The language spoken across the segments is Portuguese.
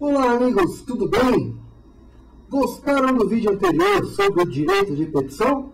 Olá amigos, tudo bem? Gostaram do vídeo anterior sobre o direito de petição?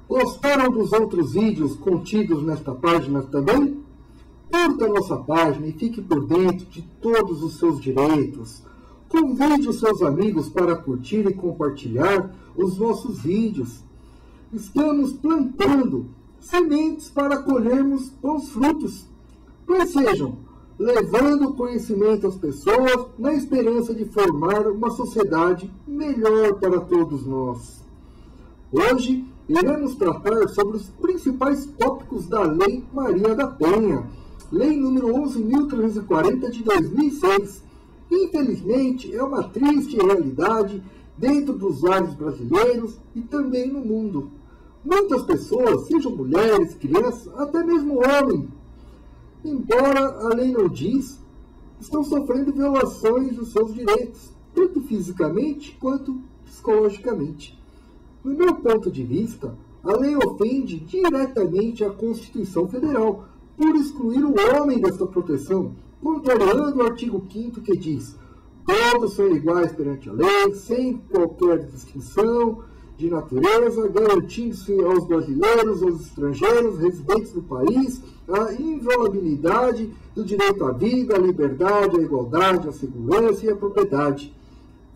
Gostaram dos outros vídeos contidos nesta página também? Curta a nossa página e fique por dentro de todos os seus direitos. Convide os seus amigos para curtir e compartilhar os nossos vídeos. Estamos plantando sementes para colhermos bons frutos. Pois sejam, levando conhecimento às pessoas na esperança de formar uma sociedade melhor para todos nós. Hoje iremos tratar sobre os principais tópicos da Lei Maria da Penha, Lei número 11.340 de 2006. Infelizmente, é uma triste realidade dentro dos lares brasileiros e também no mundo. Muitas pessoas, sejam mulheres, crianças, até mesmo homens, embora a lei não diz, estão sofrendo violações dos seus direitos, tanto fisicamente quanto psicologicamente. No meu ponto de vista, a lei ofende diretamente a Constituição Federal, por excluir o homem desta proteção, contrariando o artigo 5º que diz: todos são iguais perante a lei, sem qualquer distinção de natureza, garantindo-se aos brasileiros, aos estrangeiros, residentes do país, a inviolabilidade do direito à vida, à liberdade, à igualdade, à segurança e à propriedade.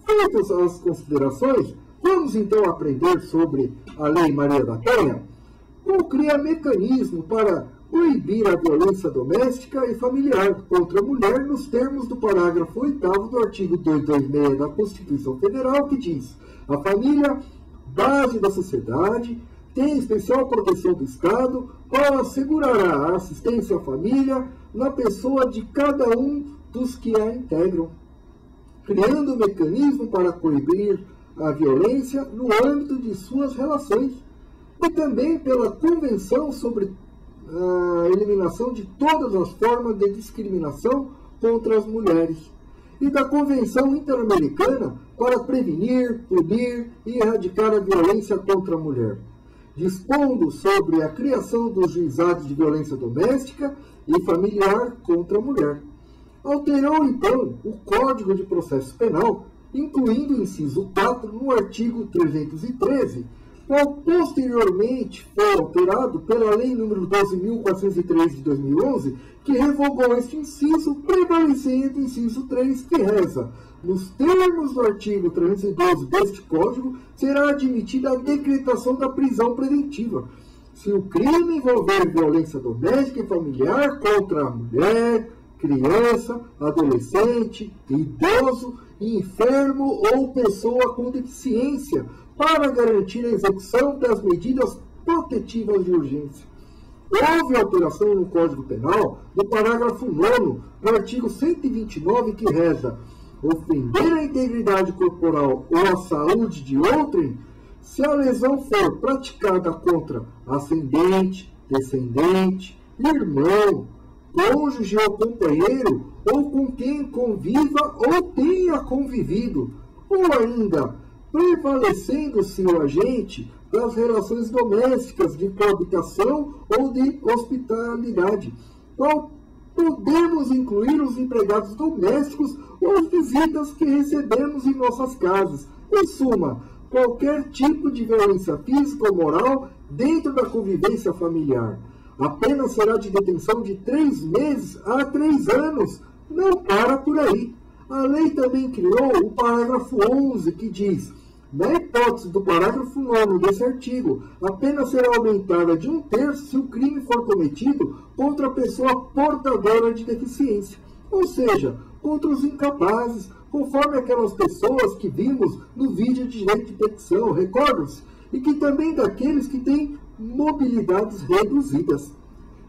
Feitas as considerações, vamos então aprender sobre a Lei Maria da Penha, ou cria mecanismo para proibir a violência doméstica e familiar contra a mulher nos termos do parágrafo 8º do artigo 226 da Constituição Federal, que diz: a família, base da sociedade, tem especial proteção do Estado para assegurar a assistência à família na pessoa de cada um dos que a integram, criando um mecanismo para coibir a violência no âmbito de suas relações, e também pela Convenção sobre a eliminação de todas as formas de discriminação contra as mulheres, e da Convenção Interamericana para prevenir, punir e erradicar a violência contra a mulher, dispondo sobre a criação dos juizados de violência doméstica e familiar contra a mulher. Alterou, então, o Código de Processo Penal, incluindo o inciso 4 no artigo 313, qual posteriormente foi alterado pela Lei nº 12.403 de 2011, que revogou este inciso, prevalecendo o inciso 3, que reza: nos termos do artigo 312 deste Código, será admitida a decretação da prisão preventiva, se o crime envolver violência doméstica e familiar contra a mulher, criança, adolescente, idoso, enfermo ou pessoa com deficiência, para garantir a execução das medidas protetivas de urgência. Houve alteração no Código Penal do parágrafo 9º, no artigo 129, que reza: ofender a integridade corporal ou a saúde de outrem, se a lesão for praticada contra ascendente, descendente, irmão, cônjuge ou companheiro, ou com quem conviva ou tenha convivido, ou ainda prevalecendo-se o agente das relações domésticas de coabitação ou de hospitalidade, qual podemos incluir os empregados domésticos ou as visitas que recebemos em nossas casas. Em suma, qualquer tipo de violência física ou moral dentro da convivência familiar. A pena será de detenção de 3 meses a 3 anos. Não para por aí. A lei também criou o parágrafo 11, que diz: na hipótese do parágrafo 9º desse artigo, a pena será aumentada de 1/3 se o crime for cometido contra a pessoa portadora de deficiência, ou seja, contra os incapazes, conforme aquelas pessoas que vimos no vídeo de direito de petição, recordam-se? E que também daqueles que têm mobilidades reduzidas.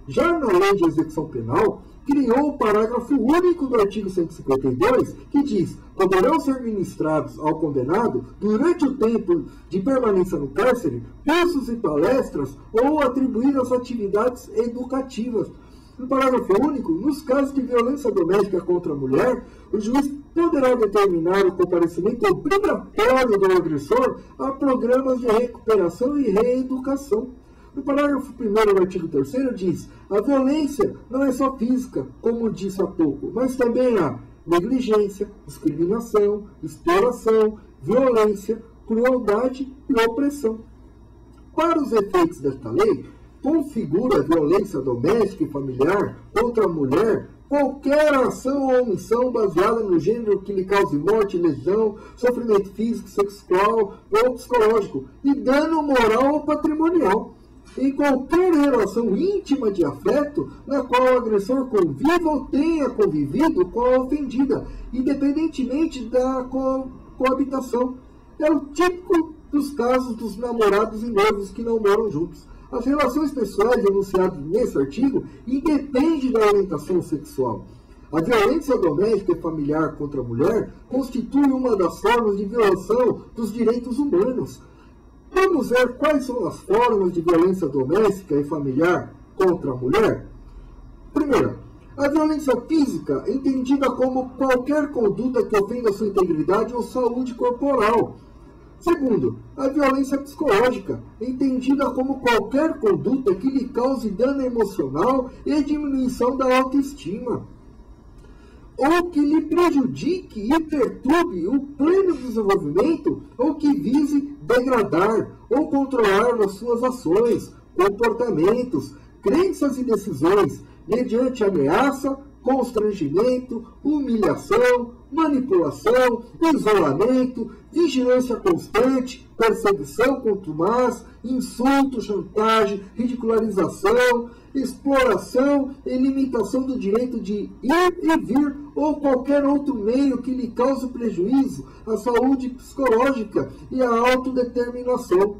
Já na Lei de Execução Penal, criou o parágrafo único do artigo 152, que diz: poderão ser ministrados ao condenado, durante o tempo de permanência no cárcere, cursos e palestras ou atribuídas atividades educativas. No parágrafo único, nos casos de violência doméstica contra a mulher, o juiz poderá determinar o comparecimento obrigatório do agressor a programas de recuperação e reeducação. No parágrafo 1º do artigo 3º diz: a violência não é só física, como disse há pouco, mas também a negligência, discriminação, exploração, violência, crueldade e opressão. Para os efeitos desta lei, configura a violência doméstica e familiar contra a mulher qualquer ação ou omissão baseada no gênero que lhe cause morte, lesão, sofrimento físico, sexual ou psicológico e dano moral ou patrimonial, em qualquer relação íntima de afeto na qual o agressor conviva ou tenha convivido com a ofendida, independentemente da coabitação. É o típico dos casos dos namorados e noivos que não moram juntos. As relações pessoais enunciadas nesse artigo independem da orientação sexual. A violência doméstica e familiar contra a mulher constitui uma das formas de violação dos direitos humanos. Vamos ver quais são as formas de violência doméstica e familiar contra a mulher? Primeiro, a violência física, entendida como qualquer conduta que ofenda sua integridade ou saúde corporal. Segundo, a violência psicológica, entendida como qualquer conduta que lhe cause dano emocional e diminuição da autoestima, ou que lhe prejudique e perturbe o pleno desenvolvimento, ou que vise degradar ou controlar as suas ações, comportamentos, crenças e decisões, mediante ameaça, constrangimento, humilhação, manipulação, isolamento, vigilância constante, perseguição contumaz, insulto, chantagem, ridicularização, exploração e limitação do direito de ir e vir ou qualquer outro meio que lhe cause prejuízo à saúde psicológica e à autodeterminação.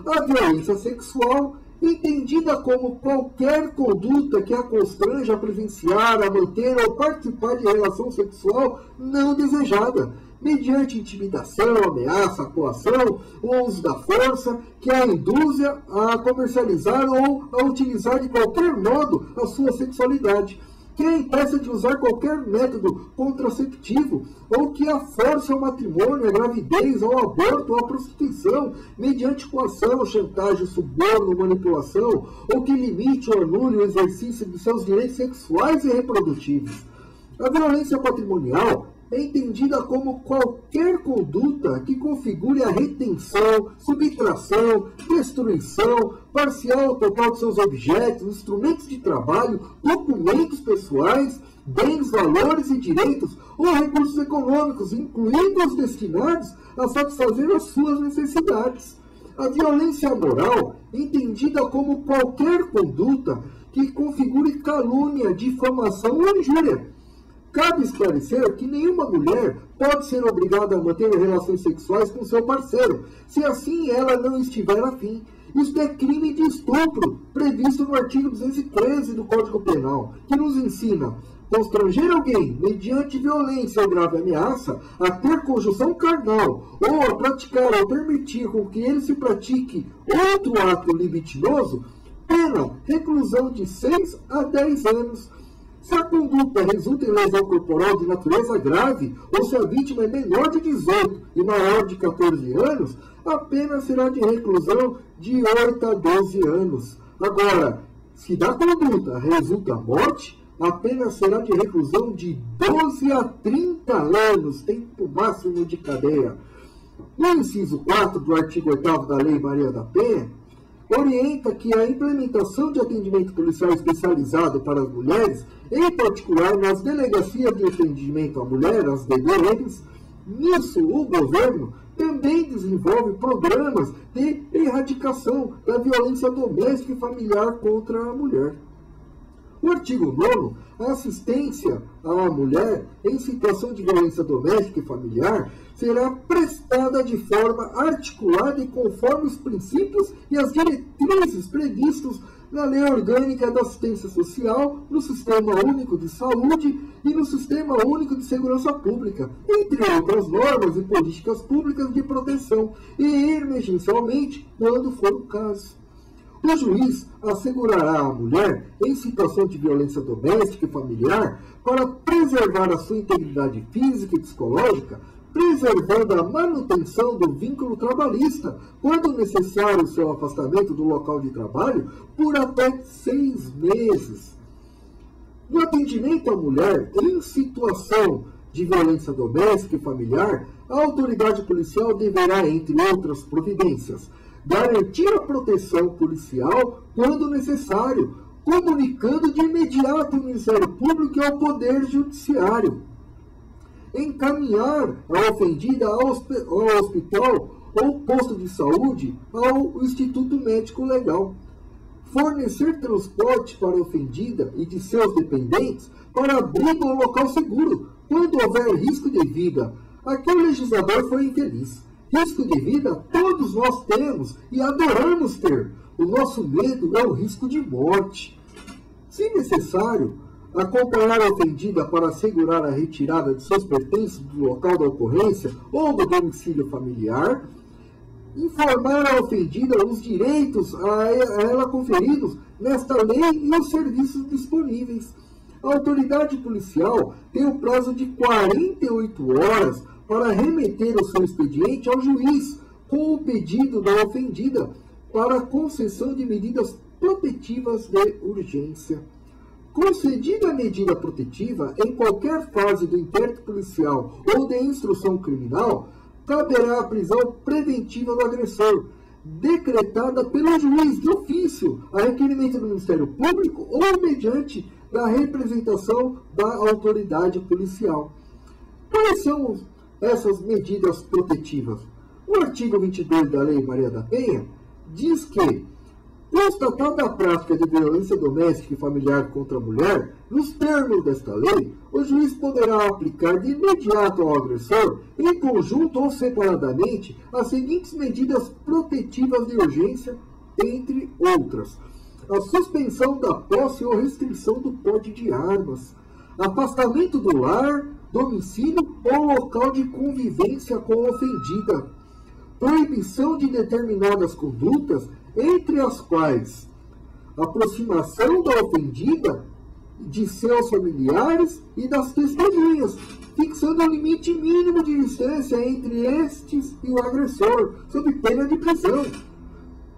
A violência sexual, entendida como qualquer conduta que a constranja a presenciar, a manter ou participar de relação sexual não desejada, mediante intimidação, ameaça, coação, ou uso da força, que a induza a comercializar ou a utilizar de qualquer modo a sua sexualidade, que a impeça de usar qualquer método contraceptivo, ou que a force ao matrimônio, à gravidez, ao aborto ou à prostituição, mediante coação, chantagem, suborno, manipulação, ou que limite ou anule o exercício de seus direitos sexuais e reprodutivos. A violência patrimonial é entendida como qualquer conduta que configure a retenção, subtração, destruição, parcial ou total de seus objetos, instrumentos de trabalho, documentos pessoais, bens, valores e direitos ou recursos econômicos, incluindo os destinados a satisfazer as suas necessidades. A violência moral, entendida como qualquer conduta que configure calúnia, difamação ou injúria. Cabe esclarecer que nenhuma mulher pode ser obrigada a manter relações sexuais com seu parceiro, se assim ela não estiver afim. Isto é crime de estupro, previsto no artigo 213 do Código Penal, que nos ensina: constranger alguém, mediante violência ou grave ameaça, a ter conjunção carnal, ou a praticar ou permitir com que ele se pratique outro ato libidinoso, pena reclusão de 6 a 10 anos. Se a conduta resulta em lesão corporal de natureza grave, ou se a vítima é menor de 18 e maior de 14 anos, a pena será de reclusão de 8 a 12 anos. Agora, se da conduta resulta morte, a pena será de reclusão de 12 a 30 anos, tempo máximo de cadeia. No inciso 4 do artigo 8º da Lei Maria da Penha, orienta que a implementação de atendimento policial especializado para as mulheres, em particular nas delegacias de atendimento à mulher, as DDMs, nisso o governo também desenvolve programas de erradicação da violência doméstica e familiar contra a mulher. O artigo 9º, a assistência à mulher em situação de violência doméstica e familiar será prestada de forma articulada e conforme os princípios e as diretrizes previstos na Lei Orgânica da Assistência Social, no Sistema Único de Saúde e no Sistema Único de Segurança Pública, entre outras normas e políticas públicas de proteção, e emergencialmente, quando for o caso. O juiz assegurará à mulher, em situação de violência doméstica e familiar, para preservar a sua integridade física e psicológica, preservando a manutenção do vínculo trabalhista, quando necessário o seu afastamento do local de trabalho, por até 6 meses. No atendimento à mulher em situação de violência doméstica e familiar, a autoridade policial deverá, entre outras providências, garantir a proteção policial quando necessário, comunicando de imediato ao Ministério Público e ao Poder Judiciário. Encaminhar a ofendida ao hospital ou posto de saúde ao Instituto Médico Legal. Fornecer transporte para a ofendida e de seus dependentes para abrigo ou local seguro, quando houver risco de vida. Aqui o legislador foi infeliz. Risco de vida todos nós temos e adoramos ter. O nosso medo é o risco de morte. Se necessário, acompanhar a ofendida para assegurar a retirada de seus pertences do local da ocorrência ou do domicílio familiar, informar a ofendida os direitos a ela conferidos nesta lei e os serviços disponíveis. A autoridade policial tem o prazo de 48 horas para remeter o seu expediente ao juiz com o pedido da ofendida para a concessão de medidas protetivas de urgência. Concedida a medida protetiva, em qualquer fase do inquérito policial ou de instrução criminal, caberá a prisão preventiva do agressor, decretada pelo juiz de ofício, a requerimento do Ministério Público ou mediante da representação da autoridade policial. Quais são essas medidas protetivas? O artigo 22 da Lei Maria da Penha diz que, constatada a prática de violência doméstica e familiar contra a mulher, nos termos desta lei, o juiz poderá aplicar de imediato ao agressor, em conjunto ou separadamente, as seguintes medidas protetivas de urgência, entre outras: a suspensão da posse ou restrição do porte de armas, afastamento do lar, domicílio ou local de convivência com a ofendida, proibição de determinadas condutas, entre as quais aproximação da ofendida de seus familiares e das testemunhas, fixando o limite mínimo de distância entre estes e o agressor, sob pena de prisão.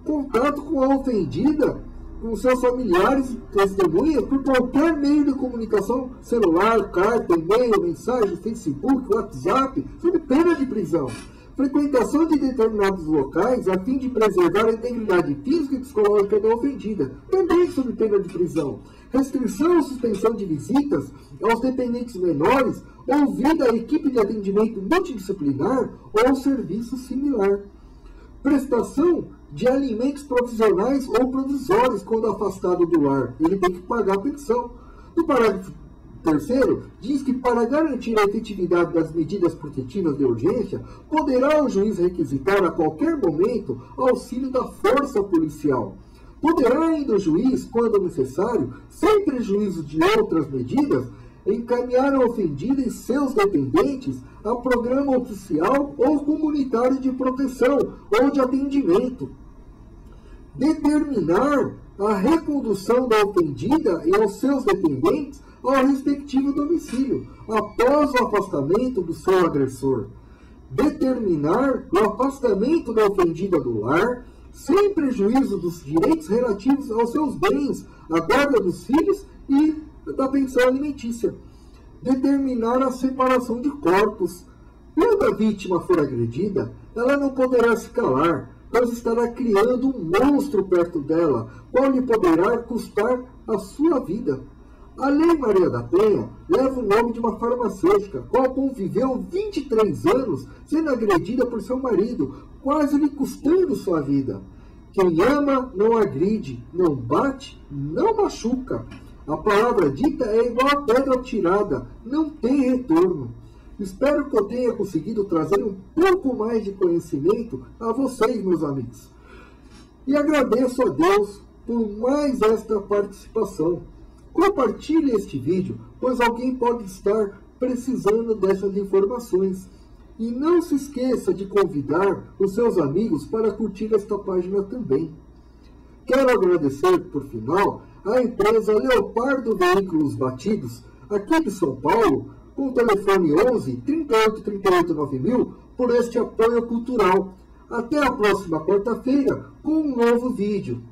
Contato com a ofendida, com seus familiares e testemunhas, por qualquer meio de comunicação, celular, carta, e-mail, mensagem, Facebook, WhatsApp, sob pena de prisão. Frequentação de determinados locais a fim de preservar a integridade física e psicológica da ofendida, também sob pena de prisão. Restrição ou suspensão de visitas aos dependentes menores, ouvida a equipe de atendimento multidisciplinar ou serviço similar. Prestação de alimentos provisionais ou provisórios quando afastado do lar. Ele tem que pagar a pensão. No parágrafo 3º, diz que para garantir a efetividade das medidas protetivas de urgência, poderá o juiz requisitar a qualquer momento auxílio da força policial. Poderá ainda o juiz, quando necessário, sem prejuízo de outras medidas, encaminhar a ofendida e seus dependentes a programa oficial ou comunitário de proteção ou de atendimento. Determinar a recondução da ofendida e aos seus dependentes ao respectivo domicílio, após o afastamento do seu agressor. Determinar o afastamento da ofendida do lar, sem prejuízo dos direitos relativos aos seus bens, à guarda dos filhos e da pensão alimentícia. Determinar a separação de corpos. Quando a vítima for agredida, ela não poderá se calar, pois estará criando um monstro perto dela, qual lhe poderá custar a sua vida. A Lei Maria da Penha leva o nome de uma farmacêutica, qual conviveu 23 anos sendo agredida por seu marido, quase lhe custando sua vida. Quem ama não agride, não bate, não machuca. A palavra dita é igual a pedra atirada, não tem retorno. Espero que eu tenha conseguido trazer um pouco mais de conhecimento a vocês, meus amigos. E agradeço a Deus por mais esta participação. Compartilhe este vídeo, pois alguém pode estar precisando dessas informações. E não se esqueça de convidar os seus amigos para curtir esta página também. Quero agradecer, por final, à empresa Leopardo Veículos Batidos, aqui de São Paulo, com o telefone 11 38 38 9000, por este apoio cultural. Até a próxima quarta-feira com um novo vídeo.